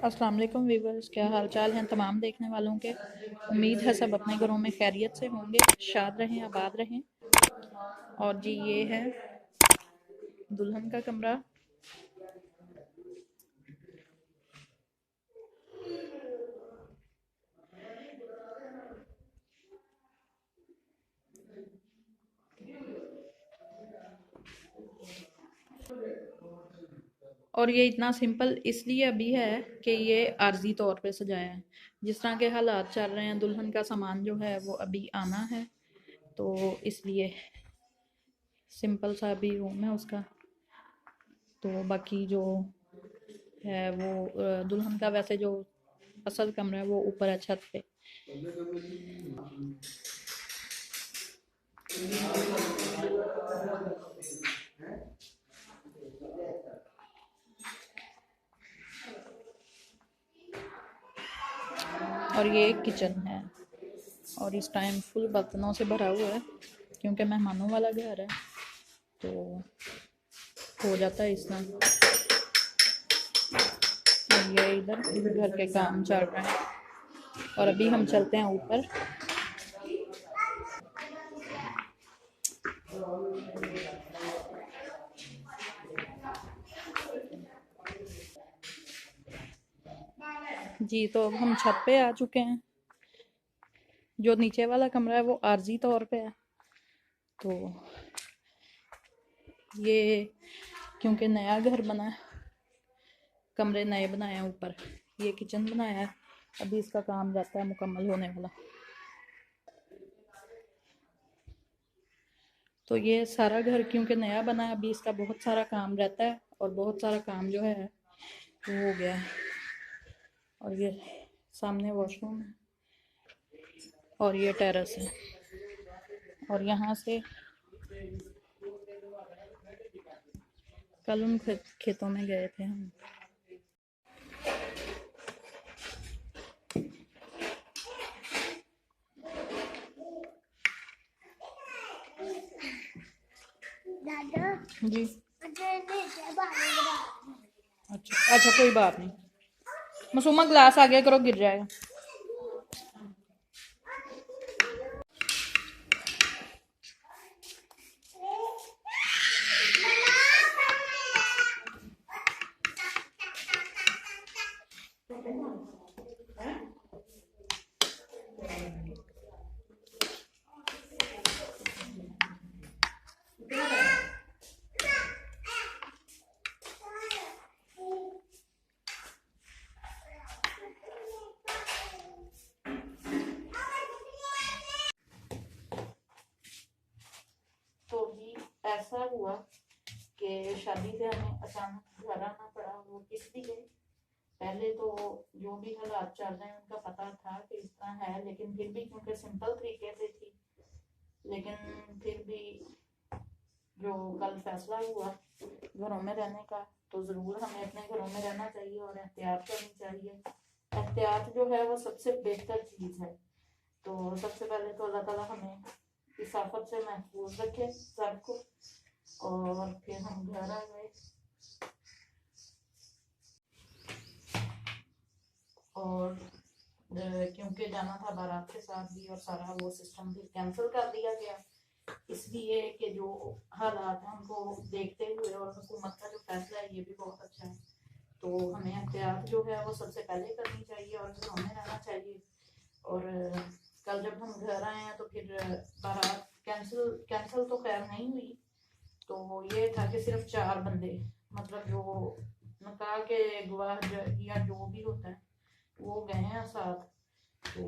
अस्सलाम वालेकुम वीवर्स, क्या हाल चाल हैं तमाम देखने वालों के। उम्मीद है सब अपने घरों में खैरियत से होंगे, शाद रहें, आबाद रहें। और जी ये है दुल्हन का कमरा। और ये इतना सिंपल इसलिए अभी है कि ये आर्जी तौर पे सजाया है। जिस तरह के हालात चल रहे हैं, दुल्हन का सामान जो है वो अभी आना है, तो इसलिए सिंपल सा अभी रूम है उसका। तो बाकी जो है वो दुल्हन का वैसे जो असल कमरा है वो ऊपर है छत पे। और ये एक किचन है और इस टाइम फुल बर्तनों से भरा हुआ है क्योंकि मेहमानों वाला घर है, तो हो जाता है इस तरह। और ये इधर घर के काम चल रहे हैं और अभी हम चलते हैं ऊपर। जी तो अब हम छत पे आ चुके हैं। जो नीचे वाला कमरा है वो आर्जी तौर पे है, तो ये क्योंकि नया घर बना है, कमरे नए बनाए हैं ऊपर, ये किचन बनाया है, अभी इसका काम जाता है मुकम्मल होने वाला। तो ये सारा घर क्योंकि नया बना है, अभी इसका बहुत सारा काम रहता है और बहुत सारा काम जो है वो हो गया है। और ये सामने वॉशरूम है और ये टेरेस है। और यहाँ से कल उन खेतों में गए थे हम। दादा जी अच्छा अच्छा, कोई बात नहीं। मसूमा ग्लास आ गया करो, गिर जाएगा। तो जी ऐसा हुआ कि शादी से हमें अचानक घर आना पड़ा। वो किस लिए? पहले तो जो भी हालात चल रहे हैं उनका पता था कि इस तरह है, लेकिन फिर भी क्योंकि सिंपल तरीके से थी, लेकिन फिर भी जो कल फैसला हुआ घरों में रहने का, तो ज़रूर हमें अपने घरों में रहना चाहिए और एहतियात करनी चाहिए। एहतियात जो है वो सबसे बेहतर चीज़ है। तो सबसे पहले तो अल्लाह ताला हमें इस आफत से महफूज रखे सबको। और फिर हम घर आ गए और क्योंकि जाना था बारात के साथ भी, और सारा वो सिस्टम भी कैंसिल कर दिया गया, इसलिए कि जो हालात हैं उनको देखते हुए और हुकूमत का जो फैसला है ये भी बहुत अच्छा है। तो हमें एहतियात जो है वो सबसे पहले करनी चाहिए और घरों में रहना चाहिए। और कल जब हम घर आए हैं तो फिर बारात कैंसिल कैंसिल तो खैर नहीं हुई। तो ये था कि सिर्फ 4 बंदे, मतलब जो निकाह के गवाह या जो भी होता है वो गए हैं साथ, तो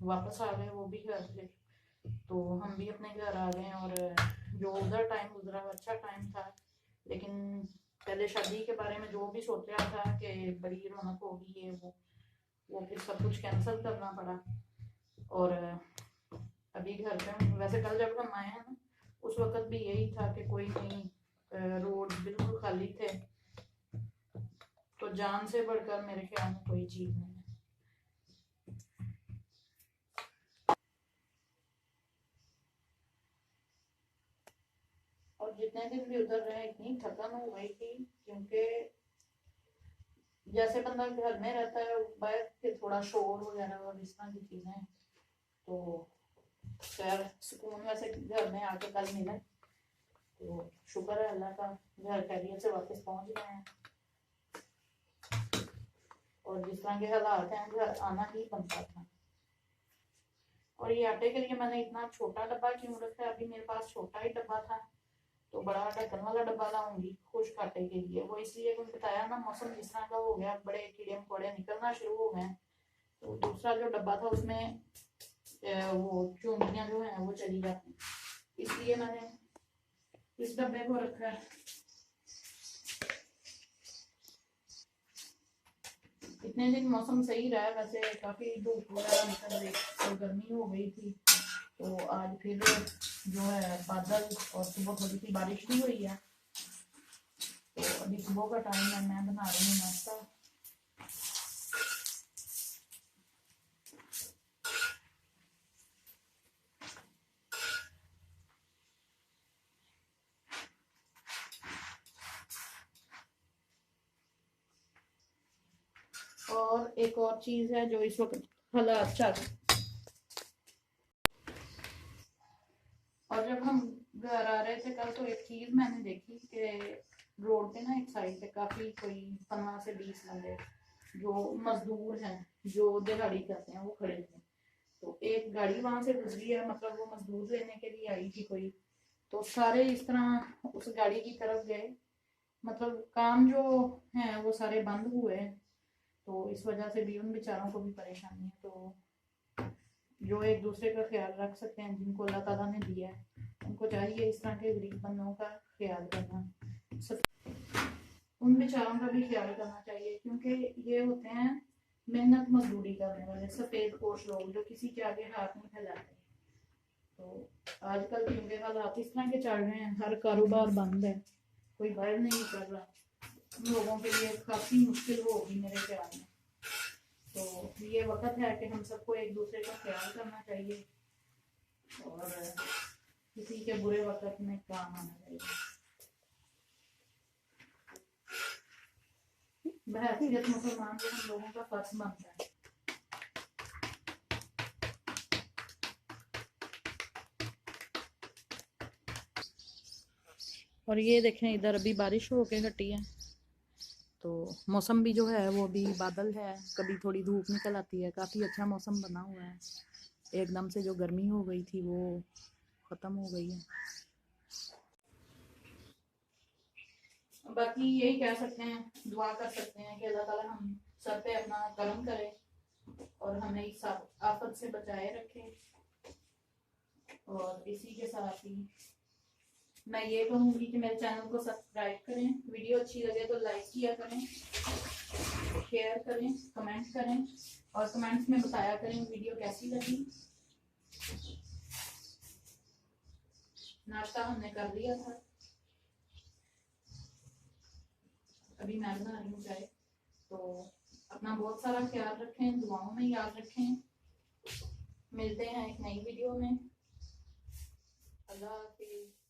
वापस आ गए वो भी घर से। तो हम भी अपने घर आ गए और जो उधर टाइम गुजरा अच्छा टाइम था। लेकिन पहले शादी के बारे में जो भी सोचा था कि बड़ी रौनक होगी ये वो फिर सब कुछ कैंसिल करना पड़ा। और अभी घर पे वैसे कल जब हम आए हैं ना, उस वक्त भी यही था कि कोई नहीं, रोड बिल्कुल खाली थे। तो जान से बढ़कर मेरे ख्याल में कोई चीज नहीं है। और जितने दिन भी उधर रहे इतनी थकन हो गई थी, क्योंकि जैसे बंदा घर में रहता है बाहर के थोड़ा शोर वगैरह और इस तरह की चीजें, तो खैर सुकून वैसे घर में आके कल मिला, तो शुक्र है अल्लाह का, घर खैरियत से वापस पहुंच गए हैं। और जिस तरह के हालात हैं घर आना ही बनता था। और ये आटे के लिए मैंने इतना छोटा डब्बा क्यों रखा है, अभी मेरे पास छोटा ही डब्बा था, तो बड़ा ढक्कन वाला डब्बा लाऊंगी खुश्क आटे के लिए। वो इसलिए क्योंकि बताया ना मौसम जिस तरह का हो गया, बड़े कीड़े मकोड़े निकलना शुरू हो गए, तो दूसरा जो डब्बा था उसमें वो चूंटियां जो है वो चली जाती, इसलिए मैंने इस डब्बे को रखा है। इतने दिन मौसम सही रहा है, वैसे काफी धूप वगैरह निकल रही और गर्मी हो गई थी, तो आज फिर जो है बादल और सुबह थोड़ी सी बारिश भी हुई है। तो अभी सुबह का टाइम है, मैं बना रही हूँ नाश्ता। और एक और चीज है जो इस वक्त हालात चल, और जब हम घर आ रहे थे कल, तो एक चीज मैंने देखी कि रोड पे ना एक साइड पे काफी कोई 15 से 20 बंदे जो मजदूर हैं, जो दिहाड़ी करते हैं, वो खड़े थे। तो एक गाड़ी वहां से गुजरी है, मतलब वो मजदूर लेने के लिए आई थी कोई, तो सारे इस तरह उस गाड़ी की तरफ गए, मतलब काम जो है वो सारे बंद हुए। तो इस वजह से भी उन बेचारों को भी परेशानी है। तो जो एक दूसरे का ख्याल रख सकते हैं, जिनको अल्लाह ताला ने दिया है, उनको चाहिए इस तरह के गरीब बंदों का ख्याल करना, उन बेचारों का भी ख्याल करना चाहिए, क्योंकि ये होते हैं मेहनत मजदूरी करने वाले सफेद पोश लोग जो किसी के आगे हाथ नहीं फैलाते। तो आजकल क्योंकि हालात इस तरह के चल रहे हैं, हर कारोबार बंद है, कोई बाहर नहीं कर रहा, उन लोगों के लिए काफी मुश्किल होगी मेरे ख्याल में। तो ये वक्त है कि हम सबको एक दूसरे का ख्याल करना चाहिए और किसी के बुरे वक्त में काम आना चाहिए। बहैसियत मुसलमान जो हम लोगों का फर्ज बनता है। और ये देखें इधर अभी बारिश हो के हटी है, तो मौसम भी जो है वो अभी बादल है, कभी थोड़ी धूप निकल आती है, काफ़ी अच्छा मौसम बना हुआ है। एकदम से जो गर्मी हो गई थी वो ख़त्म हो गई है। बाकी यही कह सकते हैं, दुआ कर सकते हैं कि अल्लाह ताला हम सब पे अपना करम करे और हमें इस आफत से बचाए रखे। और इसी के साथ ही मैं ये कहूँगी कि मेरे चैनल को सब्सक्राइब करें, वीडियो अच्छी लगे तो लाइक किया करें, शेयर करें, कमेंट करें और कमेंट्स में बताया करें वीडियो कैसी लगी। नाश्ता हमने कर लिया था, अभी मैं बना रही हूँ चाय। तो अपना बहुत सारा ख्याल रखें, दुआओं में याद रखें। मिलते हैं एक नई वीडियो में। अल्लाह हाफिज़।